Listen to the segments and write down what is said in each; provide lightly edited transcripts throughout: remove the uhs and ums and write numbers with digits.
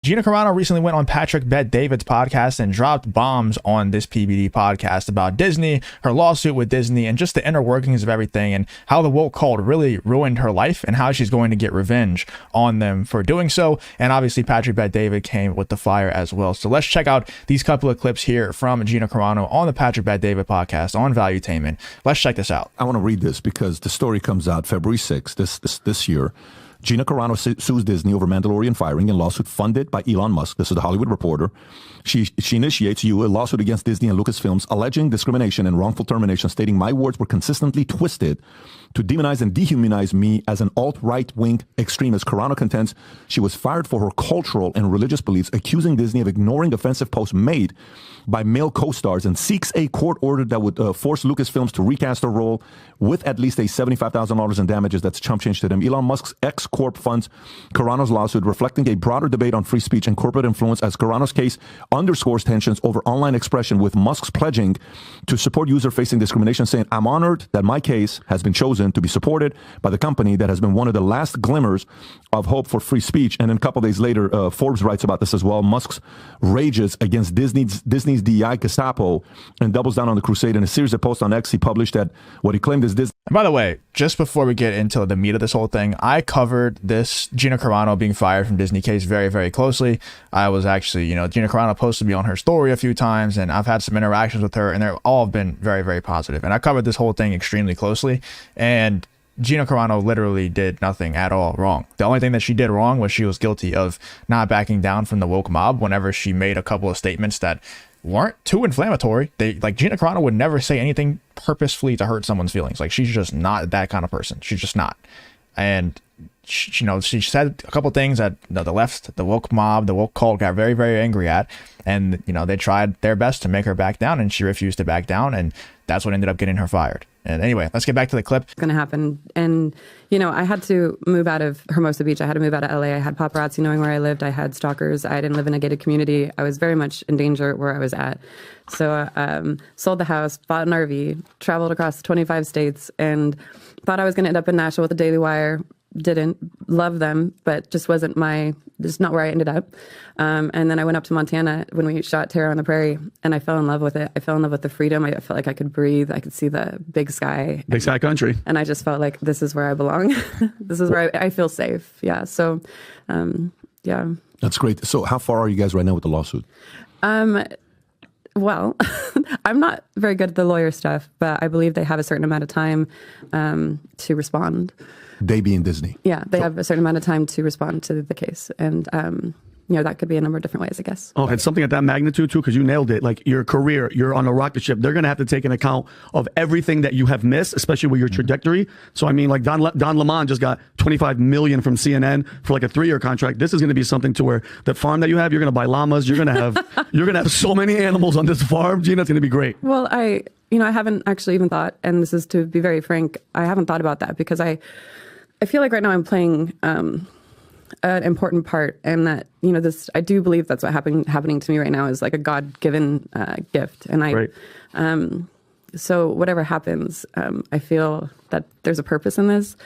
Gina Carano recently went on Patrick Bet-David's podcast and dropped bombs on this PBD podcast about Disney, her lawsuit with Disney, and just the inner workings of everything, and how the woke cult really ruined her life and how she's going to get revenge on them for doing so. And obviously Patrick Bet-David came with the fire as well. So let's check out these couple of clips here from Gina Carano on the Patrick Bet-David podcast on Valuetainment. Let's check this out. I want to read this because the story comes out February 6th this year. Gina Carano sues Disney over Mandalorian firing in lawsuit funded by Elon Musk. This is the Hollywood Reporter. She initiates a lawsuit against Disney and Lucasfilms alleging discrimination and wrongful termination, stating my words were consistently twisted to demonize and dehumanize me as an alt-right wing extremist. Carano contends she was fired for her cultural and religious beliefs, accusing Disney of ignoring offensive posts made by male co-stars, and seeks a court order that would force Lucasfilms to recast her role with at least a $75,000 in damages. That's chump change to them. Elon Musk's ex-corp funds Carano's lawsuit, reflecting a broader debate on free speech and corporate influence, as Carano's case underscores tensions over online expression, with Musk's pledging to support user-facing discrimination, saying, I'm honored that my case has been chosen to be supported by the company that has been one of the last glimmers of hope for free speech. And then a couple days later, Forbes writes about this as well. Musk's rages against Disney's DEI Gestapo and doubles down on the crusade. In a series of posts on X, he published that what he claimed is Disney. And by the way, just before we get into the meat of this whole thing, I covered this Gina Carano being fired from Disney case very, very closely. I was actually, Gina Carano posted me on her story a few times, and I've had some interactions with her, and they're all been very, very positive. And I covered this whole thing extremely closely, and Gina Carano literally did nothing at all wrong. The only thing that she did wrong was she was guilty of not backing down from the woke mob whenever she made a couple of statements that weren't too inflammatory. Gina Carano would never say anything purposefully to hurt someone's feelings. Like, she's just not that kind of person. She's just not. And she said a couple things that the left, the woke mob, the woke cult got very, very angry at, and they tried their best to make her back down, and she refused to back down, and that's what ended up getting her fired. And anyway, let's get back to the clip. It's going to happen. And, I had to move out of Hermosa Beach. I had to move out of LA. I had paparazzi knowing where I lived. I had stalkers. I didn't live in a gated community. I was very much in danger where I was at. So sold the house, bought an RV, traveled across 25 states, and thought I was going to end up in Nashville with the Daily Wire. Didn't love them, but just wasn't just not where I ended up. And then I went up to Montana when we shot Terror on the Prairie, and I fell in love with it. I fell in love with the freedom. I felt like I could breathe. I could see the big sky. Big sky country. And I just felt like this is where I belong. This is where I feel safe. Yeah. So, yeah. That's great. So how far are you guys right now with the lawsuit? Well, I'm not very good at the lawyer stuff, but I believe they have a certain amount of time to respond. They being Disney. Yeah, they have a certain amount of time to respond to the case. And, that could be a number of different ways, I guess. Oh, and something at that magnitude, too, because you nailed it. Like, your career, you're on a rocket ship. They're going to have to take an account of everything that you have missed, especially with your trajectory. So, I mean, like, Don Lemon just got $25 million from CNN for like a 3-year contract. This is going to be something to where the farm that you have, you're going to buy llamas. You're going to have so many animals on this farm. Gina, it's going to be great. Well, I haven't actually even thought, and this is to be very frank, I haven't thought about that because I feel like right now I'm playing an important part, and that I do believe that's what happening to me right now is like a God-given gift, and right. So whatever happens, I feel that there's a purpose in this.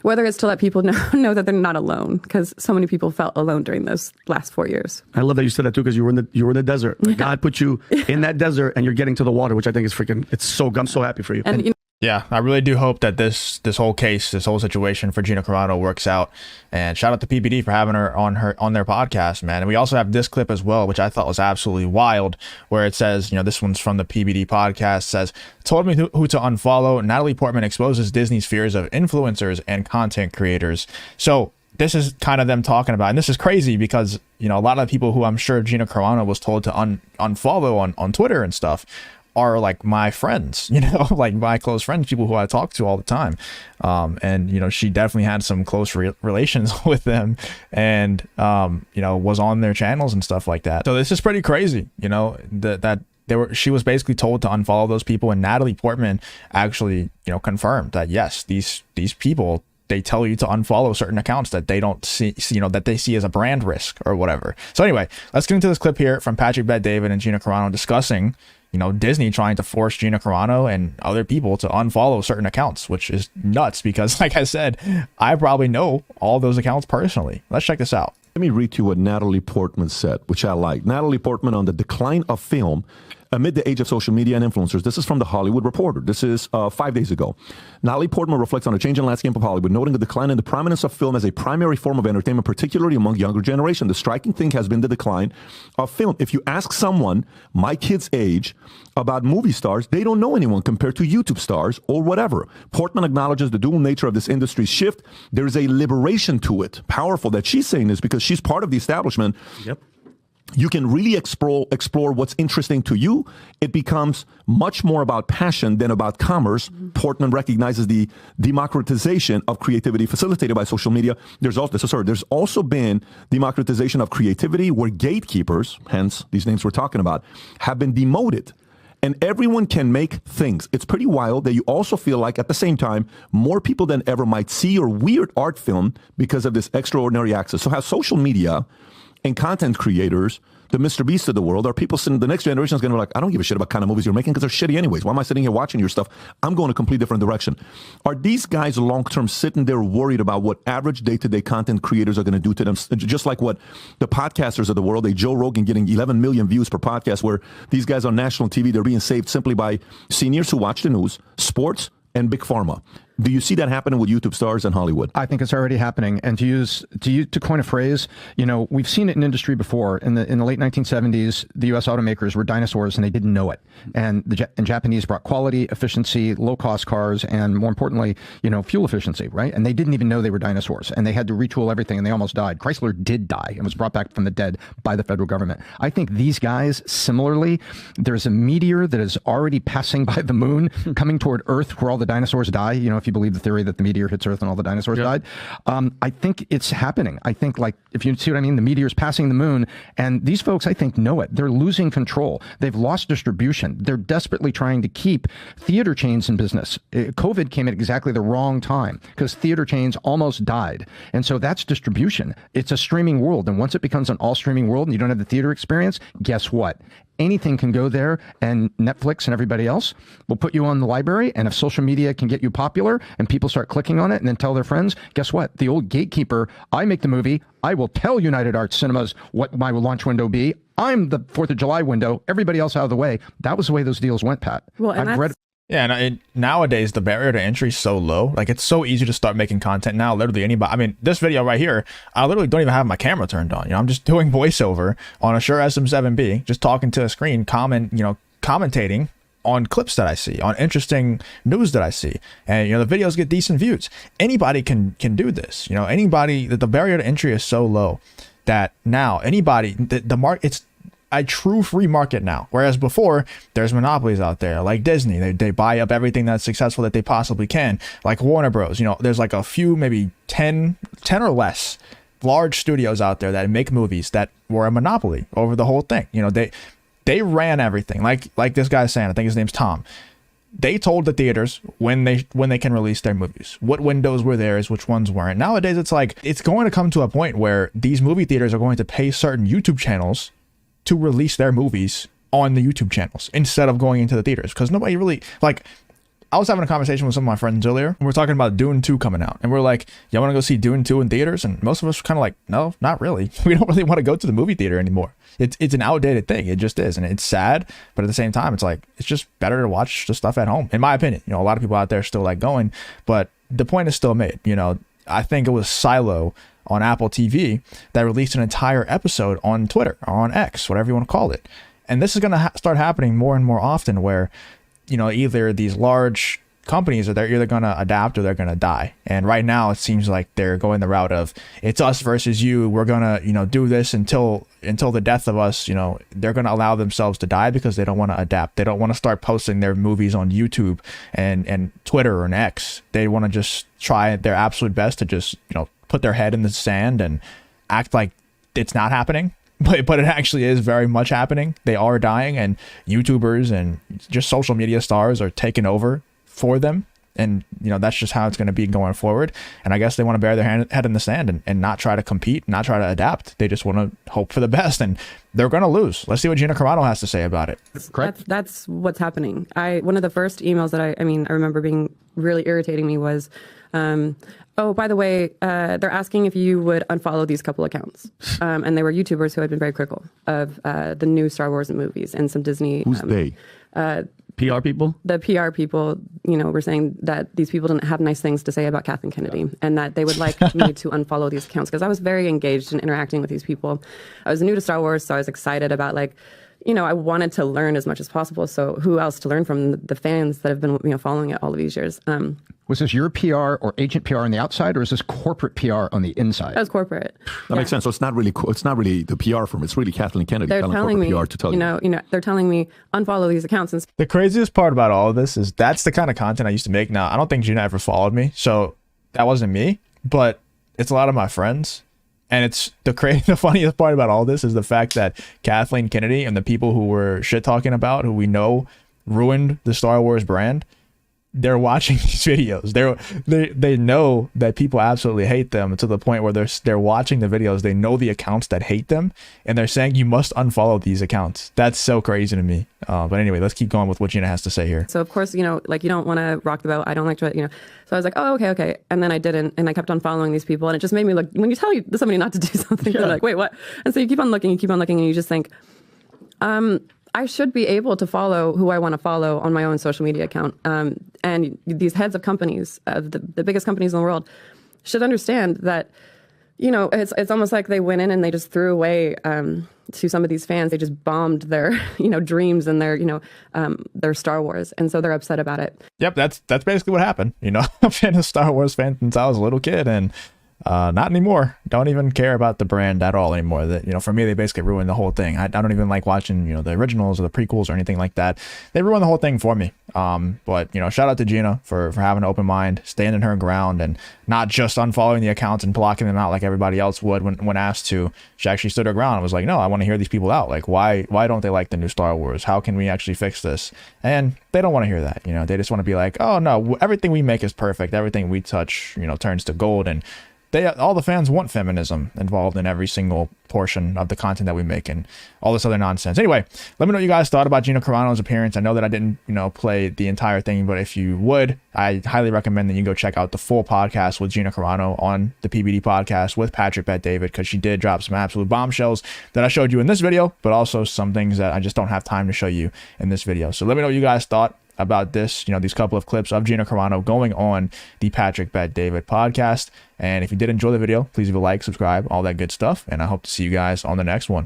Whether it's to let people know that they're not alone, because so many people felt alone during those last 4 years. I love that you said that too, because you were in the desert. Like, God put you in that desert, and you're getting to the water, which I think is I'm so happy for you. And yeah, I really do hope that this whole case, this whole situation for Gina Carano works out. And shout out to PBD for having her on their podcast, man. And we also have this clip as well, which I thought was absolutely wild, where it says, this one's from the PBD podcast, says, told me who to unfollow. Natalie Portman exposes Disney's fears of influencers and content creators. So this is kind of them talking about, and this is crazy because, a lot of people who I'm sure Gina Carano was told to unfollow on Twitter and stuff are like my friends, like my close friends, people who I talk to all the time. And, she definitely had some close relations with them and, was on their channels and stuff like that. So this is pretty crazy, she was basically told to unfollow those people. And Natalie Portman actually, confirmed that, yes, these people, they tell you to unfollow certain accounts that they don't see, that they see as a brand risk or whatever. So anyway, let's get into this clip here from Patrick Bet-David and Gina Carano discussing, Disney trying to force Gina Carano and other people to unfollow certain accounts, which is nuts because, like I said, I probably know all those accounts personally. Let's check this out. Let me read to you what Natalie Portman said, which I like. Natalie Portman on the decline of film amid the age of social media and influencers. This is from the Hollywood Reporter. This is 5 days ago. Natalie Portman reflects on a changing landscape of Hollywood, noting the decline in the prominence of film as a primary form of entertainment, particularly among younger generation. The striking thing has been the decline of film. If you ask someone my kid's age about movie stars, they don't know anyone compared to YouTube stars or whatever. Portman acknowledges the dual nature of this industry's shift. There's a liberation to it. Powerful that she's saying this because she's part of the establishment. Yep. You can really explore what's interesting to you. It becomes much more about passion than about commerce. Portman recognizes the democratization of creativity facilitated by social media. There's also been democratization of creativity where gatekeepers, hence these names we're talking about, have been demoted. And everyone can make things. It's pretty wild that you also feel like at the same time, more people than ever might see your weird art film because of this extraordinary access. So how social media and content creators, the Mr. Beast of the world, are people sitting, the next generation is going to be like, I don't give a shit about kind of movies you're making because they're shitty anyways. Why am I sitting here watching your stuff? I'm going a complete different direction. Are these guys long-term sitting there worried about what average day-to-day content creators are going to do to them? Just like what the podcasters of the world, a Joe Rogan getting 11 million views per podcast, where these guys on national TV, they're being saved simply by seniors who watch the news, sports, and big pharma. Do you see that happening with YouTube stars in Hollywood? I think it's already happening. And to coin a phrase, we've seen it in industry before. In the late 1970s, the U.S. automakers were dinosaurs and they didn't know it. And the Japanese brought quality, efficiency, low cost cars, and more importantly, fuel efficiency, right? And they didn't even know they were dinosaurs. And they had to retool everything and they almost died. Chrysler did die and was brought back from the dead by the federal government. I think these guys, similarly, there's a meteor that is already passing by the moon, coming toward Earth where all the dinosaurs die. If you believe the theory that the meteor hits Earth and all the dinosaurs died. I think it's happening. I think, if you see what I mean, the meteor's passing the moon, and these folks, I think, know it. They're losing control. They've lost distribution. They're desperately trying to keep theater chains in business. COVID came at exactly the wrong time because theater chains almost died. And so that's distribution. It's a streaming world. And once it becomes an all streaming world and you don't have the theater experience, guess what? Anything can go there, and Netflix and everybody else will put you on the library. And if social media can get you popular and people start clicking on it and then tell their friends, guess what? The old gatekeeper, I make the movie. I will tell United Arts Cinemas what my launch window be. I'm the 4th of July window. Everybody else out of the way. That was the way those deals went, Pat. Well, and Yeah, and nowadays the barrier to entry is so low. Like, it's so easy to start making content now. Literally anybody. I mean, this video right here, I literally don't even have my camera turned on. I'm just doing voiceover on a Shure SM7B, just talking to a screen, commentating on clips that I see, on interesting news that I see, and the videos get decent views. Anybody can do this. Anybody. The barrier to entry is so low that now anybody, the market, it's a true free market now. Whereas before, there's monopolies out there like Disney. They buy up everything that's successful that they possibly can. Like Warner Bros. There's like a few, maybe 10 or less large studios out there that make movies that were a monopoly over the whole thing. They ran everything. Like this guy's saying, I think his name's Tom. They told the theaters when they can release their movies, what windows were theirs, which ones weren't. Nowadays, it's like it's going to come to a point where these movie theaters are going to pay certain YouTube channels to release their movies on the YouTube channels instead of going into the theaters, because nobody really, I was having a conversation with some of my friends earlier, and we're talking about Dune 2 coming out, and we're like, y'all want to go see Dune 2 in theaters? And most of us were kind of like, no, not really. We don't really want to go to the movie theater anymore. It's an outdated thing. It just is, and it's sad, but at the same time, it's like, it's just better to watch the stuff at home, in my opinion. A lot of people out there still like going, but the point is still made. I think it was Silo on Apple TV that released an entire episode on Twitter or on X, whatever you want to call it. And this is going to start happening more and more often where, either these large companies they're either going to adapt or they're going to die. And right now it seems like they're going the route of it's us versus you. We're going to, do this until the death of us. They're going to allow themselves to die because they don't want to adapt. They don't want to start posting their movies on YouTube and Twitter and X. They want to just try their absolute best to just, put their head in the sand and act like it's not happening. But it actually is very much happening. They are dying, and YouTubers and just social media stars are taking over for them. And, that's just how it's going to be going forward. And I guess they want to bury their head in the sand and not try to compete, not try to adapt. They just want to hope for the best, and they're going to lose. Let's see what Gina Carano has to say about it. Correct. That's what's happening. One of the first emails that I remember being really irritating me was Oh, by the way, they're asking if you would unfollow these couple accounts. And they were YouTubers who had been very critical of the new Star Wars movies and some Disney. Who's they? PR people? The PR people, were saying that these people didn't have nice things to say about Kathleen Kennedy and that they would like me to unfollow these accounts because I was very engaged in interacting with these people. I was new to Star Wars, so I was excited about I wanted to learn as much as possible. So who else to learn from the fans that have been, following it all of these years? Was this your PR or agent PR on the outside, or is this corporate PR on the inside? That was corporate. That makes sense. So it's not really the PR firm. It's really Kathleen Kennedy They're telling me, PR to tell they're telling me unfollow these accounts. And The craziest part about all of this is that's the kind of content I used to make. Now, I don't think Gina ever followed me, so that wasn't me, but it's a lot of my friends. And it's the funniest part about all this is the fact that Kathleen Kennedy and the people who were shit talking about, who we know ruined the Star Wars brand, they're watching these videos. They know that people absolutely hate them to the point where they're watching the videos. They know the accounts that hate them, and they're saying you must unfollow these accounts. That's so crazy to me. But anyway, let's keep going with what Gina has to say here. so of course, you don't want to rock the boat. I don't like to, So I was like, oh, okay. And then I didn't, and I kept on following these people, and it just made me look. When you tell somebody not to do something, they're like, wait, what? And so you keep on looking, and you just think, I should be able to follow who I want to follow on my own social media account. And these heads of companies, of the biggest companies in the world, should understand that, it's almost like they went in and they just threw away to some of these fans. They just bombed their, dreams and their Star Wars. And so they're upset about it. Yep, that's basically what happened. I've been a Star Wars fan since I was a little kid, and not anymore. Don't even care about the brand at all anymore. That for me, they basically ruined the whole thing. I don't even like watching the originals or the prequels or anything like that. They ruined the whole thing for me. But shout out to Gina for having an open mind, standing her ground, and not just unfollowing the accounts and blocking them out like everybody else would when asked to. She actually stood her ground and was like, no, I want to hear these people out. Like, why don't they like the new Star Wars? How can we actually fix this? And they don't want to hear that. They just want to be like, oh no, everything we make is perfect. Everything we touch turns to gold. And all the fans want feminism involved in every single portion of the content that we make and all this other nonsense. Anyway, let me know what you guys thought about Gina Carano's appearance. I know that I didn't, play the entire thing, but if you would, I highly recommend that you go check out the full podcast with Gina Carano on the PBD podcast with Patrick Bet-David, because she did drop some absolute bombshells that I showed you in this video, but also some things that I just don't have time to show you in this video. So let me know what you guys thought about this, these couple of clips of Gina Carano going on the Patrick Bet-David podcast. And if you did enjoy the video, please leave a like, subscribe, all that good stuff. And I hope to see you guys on the next one.